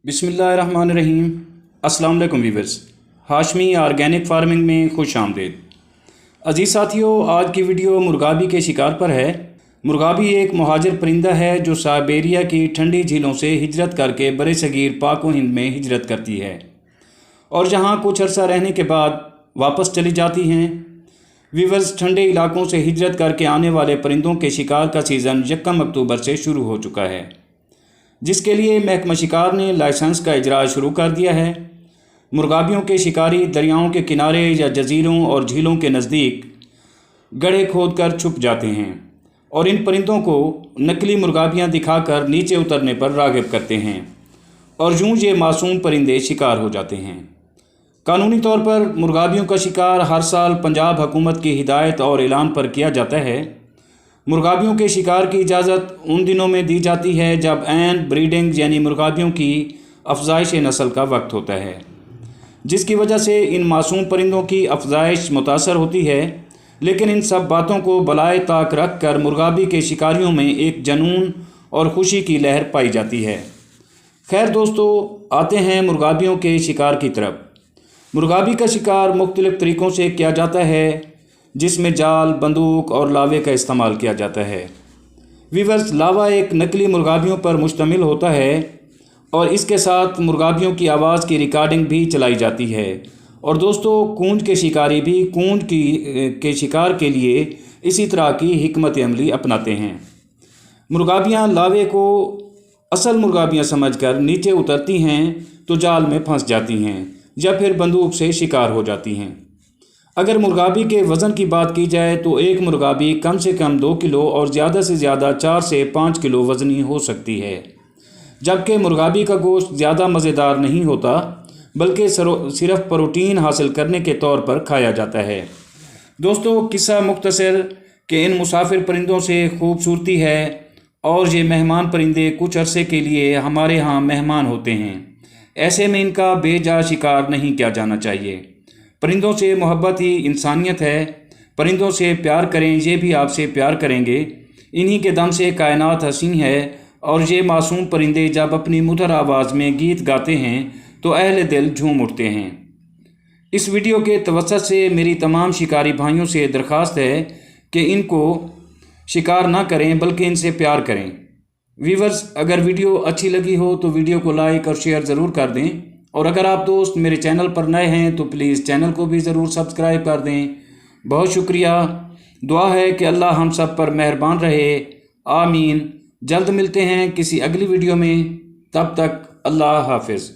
बिस्मिल्लाहिर्रहमानिर्रहीम। अस्सलाम वालेकुम वीवर्स, हाशमी ऑर्गेनिक फार्मिंग में खुश आमदीद। अजीज़ साथियों, आज की वीडियो मुर्गाबी के शिकार पर है। मुर्गाबी एक मुहाजिर परिंदा है जो साइबेरिया की ठंडी झीलों से हिजरत करके बरसगीर पाक व हिंद में हिजरत करती है और जहाँ कुछ अरसा रहने के बाद वापस चली जाती हैं। वीवर्स, ठंडे इलाकों से हिजरत करके आने वाले परिंदों के शिकार का सीज़न 1 अक्टूबर से शुरू हो चुका है, जिसके लिए महकमा शिकार ने लाइसेंस का इजरा शुरू कर दिया है। मुर्गाबियों के शिकारी दरियाओं के किनारे या जजीरों और झीलों के नज़दीक गड्ढे खोदकर छुप जाते हैं और इन परिंदों को नकली मुर्गाबियां दिखाकर नीचे उतरने पर राग़िब करते हैं और यूं ये मासूम परिंदे शिकार हो जाते हैं। कानूनी तौर पर मुर्गाबियों का शिकार हर साल पंजाब हुकूमत की हिदायत और ऐलान पर किया जाता है। मुर्गाबियों के शिकार की इजाज़त उन दिनों में दी जाती है जब ऐन ब्रीडिंग यानी मुर्गाबियों की अफजाइश नस्ल का वक्त होता है, जिसकी वजह से इन मासूम परिंदों की अफजाइश मुतासर होती है। लेकिन इन सब बातों को बलाए ताक रख कर मुर्गाबी के शिकारियों में एक जनून और खुशी की लहर पाई जाती है। खैर दोस्तों, आते हैं मुर्गाबियों के शिकार की तरफ। मुर्गाबी का शिकार मुख्तलिफ़ तरीक़ों से किया जाता है, जिसमें जाल, बंदूक और लावे का इस्तेमाल किया जाता है। वीवर्स, लावा एक नकली मुर्गाबियों पर मुश्तमिल होता है और इसके साथ मुर्गाबियों की आवाज़ की रिकॉर्डिंग भी चलाई जाती है। और दोस्तों, कूंज के शिकारी भी कूंज के शिकार के लिए इसी तरह की हिकमत अमली अपनाते हैं। मुर्गाबियाँ लावे को असल मुर्गाबियाँ समझकर नीचे उतरती हैं तो जाल में फंस जाती हैं या फिर बंदूक से शिकार हो जाती हैं। अगर मुर्गाबी के वज़न की बात की जाए तो एक मुर्गाबी कम से कम 2 किलो और ज़्यादा से ज़्यादा 4 से 5 किलो वज़नी हो सकती है। जबकि मुर्गाबी का गोश्त ज़्यादा मज़ेदार नहीं होता, बल्कि सिर्फ प्रोटीन हासिल करने के तौर पर खाया जाता है। दोस्तों, किस्सा मुख्तसर कि इन मुसाफिर परिंदों से खूबसूरती है और ये मेहमान परिंदे कुछ अरसे के लिए हमारे यहाँ मेहमान होते हैं। ऐसे में इनका बेजा शिकार नहीं किया जाना चाहिए। परिंदों से मोहब्बत ही इंसानियत है। परिंदों से प्यार करें, ये भी आपसे प्यार करेंगे। इन्हीं के दम से कायनात हसीन है और ये मासूम परिंदे जब अपनी मधुर आवाज़ में गीत गाते हैं तो अहले दिल झूम उठते हैं। इस वीडियो के तवस्सुत से मेरी तमाम शिकारी भाइयों से दरख्वास्त है कि इनको शिकार ना करें बल्कि इनसे प्यार करें। वीवर्स, अगर वीडियो अच्छी लगी हो तो वीडियो को लाइक और शेयर ज़रूर कर दें और अगर आप दोस्त मेरे चैनल पर नए हैं तो प्लीज़ चैनल को भी ज़रूर सब्सक्राइब कर दें। बहुत शुक्रिया। दुआ है कि अल्लाह हम सब पर मेहरबान रहे। आमीन। जल्द मिलते हैं किसी अगली वीडियो में। तब तक अल्लाह हाफिज़।